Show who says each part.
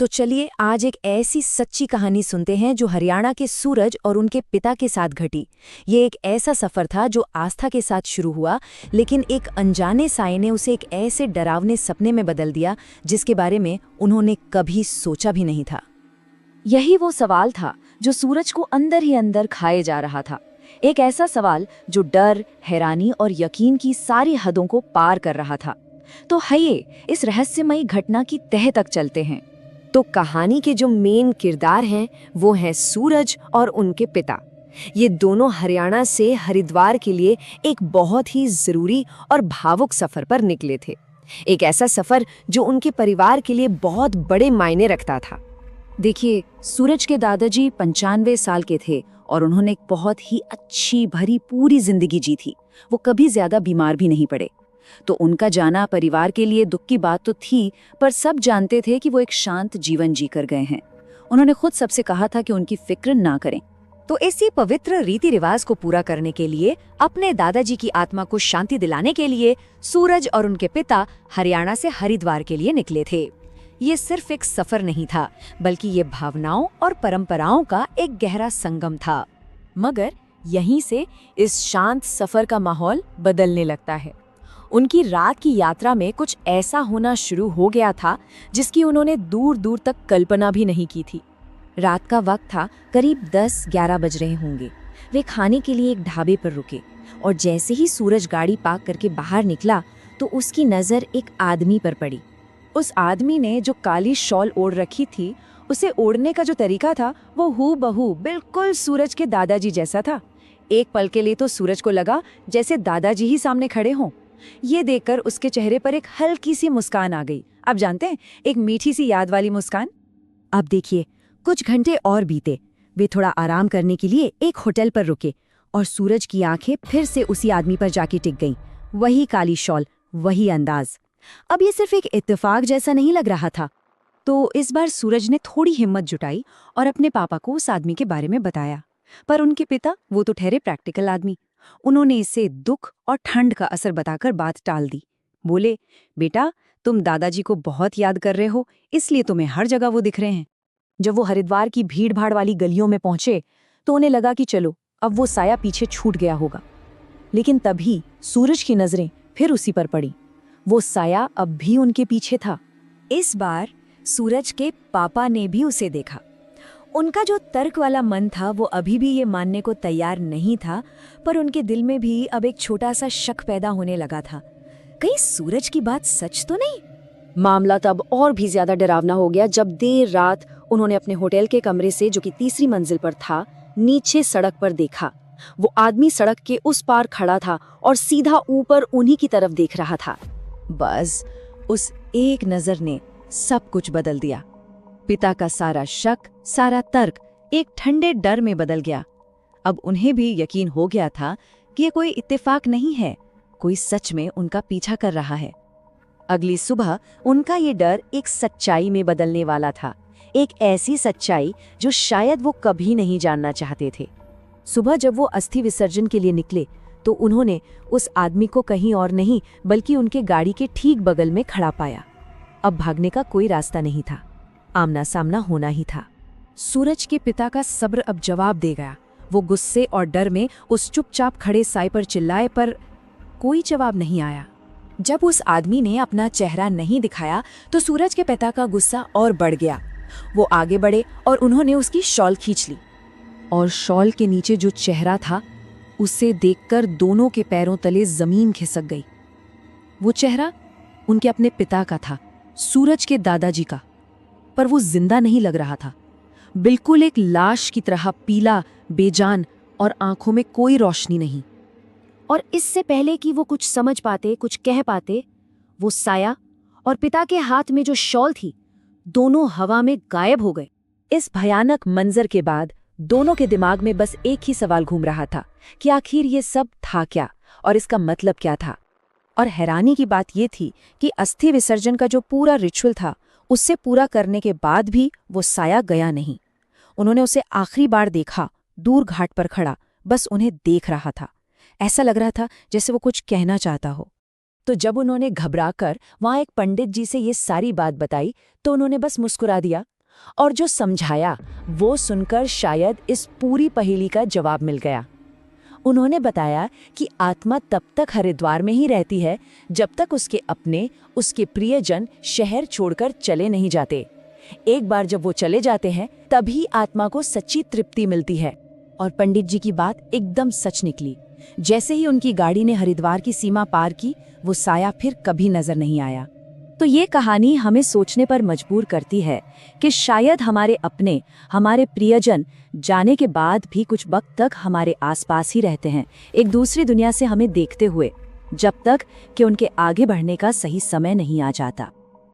Speaker 1: तो चलिए आज एक ऐसी सच्ची कहानी सुनते हैं जो हरियाणा के सूरज और उनके पिता के साथ घटी। ये एक ऐसा सफ़र था जो आस्था के साथ शुरू हुआ, लेकिन एक अनजाने साए ने उसे एक ऐसे डरावने सपने में बदल दिया जिसके बारे में उन्होंने कभी सोचा भी नहीं था।
Speaker 2: यही वो सवाल था जो सूरज को अंदर ही अंदर खाए जा रहा था। एक ऐसा सवाल जो डर, हैरानी और यकीन की सारी हदों को पार कर रहा था। तो आइए इस रहस्यमयी घटना की तह तक चलते हैं।
Speaker 3: तो कहानी के जो मेन किरदार हैं वो हैं सूरज और उनके पिता। ये दोनों हरियाणा से हरिद्वार के लिए एक बहुत ही ज़रूरी और भावुक सफ़र पर निकले थे। एक ऐसा सफ़र जो उनके परिवार के लिए बहुत बड़े मायने रखता था।
Speaker 2: देखिए, सूरज के दादाजी 95 साल के थे और उन्होंने एक बहुत ही अच्छी भरी पूरी जिंदगी जी थी। वो कभी ज्यादा बीमार भी नहीं पड़े। तो उनका जाना परिवार के लिए दुख की बात तो थी, पर सब जानते थे कि वो एक शांत जीवन जी कर गए हैं। उन्होंने खुद सबसे कहा था कि उनकी फिक्र ना करें।
Speaker 1: तो इसी पवित्र रीति रिवाज को पूरा करने के लिए, अपने दादाजी की आत्मा को शांति दिलाने के लिए सूरज और उनके पिता हरियाणा से हरिद्वार के लिए निकले थे। ये सिर्फ एक सफर नहीं था, बल्कि ये भावनाओं और परंपराओं का एक गहरा संगम था। मगर यहीं से इस शांत सफर का माहौल बदलने लगता है। उनकी रात की यात्रा में कुछ ऐसा होना शुरू हो गया था जिसकी उन्होंने दूर दूर तक कल्पना भी नहीं की थी। रात का वक्त था, करीब 10-11 बज रहे होंगे। वे खाने के लिए एक ढाबे पर रुके और जैसे ही सूरज गाड़ी पार्क करके बाहर निकला तो उसकी नज़र एक आदमी पर पड़ी। उस आदमी ने जो काली शॉल ओढ़ रखी थी, उसे ओढ़ने का जो तरीका था वो हूबहू बिल्कुल सूरज के दादाजी जैसा था। एक पल के लिए तो सूरज को लगा जैसे दादाजी ही सामने खड़े हों। ये देखकर उसके चेहरे पर एक हल्की सी मुस्कान आ गई। आप जानते हैं, एक मीठी सी याद वाली मुस्कान। अब देखिए, कुछ घंटे और बीते। वे थोड़ा आराम करने के लिए एक होटल पर रुके और सूरज की आंखें फिर से उसी आदमी पर जाके टिक गईं। वही काली शॉल, वही अंदाज। अब ये सिर्फ एक इत्तेफाक जैसा नहीं लग रहा था। तो इस बार सूरज ने थोड़ी हिम्मत जुटाई और अपने पापा को उस आदमी के बारे में बताया। पर उनके पिता, वो तो ठहरे प्रैक्टिकल आदमी। उन्होंने इसे दुख और ठंड का असर बताकर बात टाल दी। बोले, बेटा, तुम दादाजी को बहुत याद कर रहे हो, इसलिए तुम्हें हर जगह वो दिख रहे हैं। जब वो हरिद्वार की भीड़ भाड़ वाली गलियों में पहुंचे तो उन्हें लगा कि चलो अब वो साया पीछे छूट गया होगा। लेकिन तभी सूरज की नजरें फिर उसी पर पड़ी। वो साया अब भी उनके पीछे था। इस बार सूरज के पापा ने भी उसे देखा। उनका जो तर्क वाला मन था वो अभी भी ये मानने को तैयार नहीं था, पर उनके दिल में भी अब एक छोटा सा शक पैदा होने लगा था। कहीं सूरज की बात सच तो नहीं?
Speaker 3: मामला तब और भी ज्यादा डरावना हो गया जब देर रात उन्होंने अपने होटल के कमरे से, जो कि तीसरी मंजिल पर था, नीचे सड़क पर देखा। वो आदमी सड़क के उस पार खड़ा था और सीधा ऊपर उन्हीं की तरफ देख रहा था।
Speaker 1: बस उस एक नजर ने सब कुछ बदल दिया। पिता का सारा शक, सारा तर्क एक ठंडे डर में बदल गया। अब उन्हें भी यकीन हो गया था कि ये कोई इत्तेफाक नहीं है, कोई सच में उनका पीछा कर रहा है। अगली सुबह उनका ये डर एक सच्चाई में बदलने वाला था, एक ऐसी सच्चाई जो शायद वो कभी नहीं जानना चाहते थे। सुबह जब वो अस्थि विसर्जन के लिए निकले तो उन्होंने उस आदमी को कहीं और नहीं बल्कि उनके गाड़ी के ठीक बगल में खड़ा पाया। अब भागने का कोई रास्ता नहीं था, आमना सामना होना ही था। सूरज के पिता का सब्र अब जवाब दे गया। वो गुस्से और डर में उस चुपचाप खड़े साए पर चिल्लाए, पर कोई जवाब नहीं आया। जब उस आदमी ने अपना चेहरा नहीं दिखाया तो सूरज के पिता का गुस्सा और बढ़ गया। वो आगे बढ़े और उन्होंने उसकी शॉल खींच ली, और शॉल के नीचे जो चेहरा था उसे देखकर दोनों के पैरों तले जमीन खिसक गई। वो चेहरा उनके अपने पिता का था, सूरज के दादाजी का। पर वो जिंदा नहीं लग रहा था, बिल्कुल एक लाश की तरह पीला, बेजान, और आंखों में कोई रोशनी नहीं।
Speaker 3: और इससे पहले कि वो कुछ समझ पाते, कुछ कह पाते, वो साया और पिता के हाथ में जो शॉल थी, दोनों हवा में गायब हो गए।
Speaker 1: इस भयानक मंजर के बाद दोनों के दिमाग में बस एक ही सवाल घूम रहा था कि आखिर ये सब था क्या और इसका मतलब क्या था। और हैरानी की बात ये थी कि अस्थि विसर्जन का जो पूरा रिचुअल था, उससे पूरा करने के बाद भी वो साया गया नहीं। उन्होंने उसे आखिरी बार देखा, दूर घाट पर खड़ा, बस उन्हें देख रहा था। ऐसा लग रहा था जैसे वो कुछ कहना चाहता हो।
Speaker 2: तो जब उन्होंने घबराकर वहां एक पंडित जी से ये सारी बात बताई तो उन्होंने बस मुस्कुरा दिया, और जो समझाया वो सुनकर शायद इस पूरी पहेली का जवाब मिल गया। उन्होंने बताया कि आत्मा तब तक हरिद्वार में ही रहती है जब तक उसके अपने, उसके प्रियजन शहर छोड़कर चले नहीं जाते। एक बार जब वो चले जाते हैं तभी आत्मा को सच्ची तृप्ति मिलती है। और पंडित जी की बात एकदम सच निकली। जैसे ही उनकी गाड़ी ने हरिद्वार की सीमा पार की, वो साया फिर कभी नजर नहीं आया। तो ये कहानी हमें सोचने पर मजबूर करती है कि शायद हमारे अपने, हमारे प्रियजन जाने के बाद भी कुछ वक्त तक हमारे आसपास ही रहते हैं, एक दूसरी दुनिया से हमें देखते हुए, जब तक कि उनके आगे बढ़ने का सही समय नहीं आ जाता।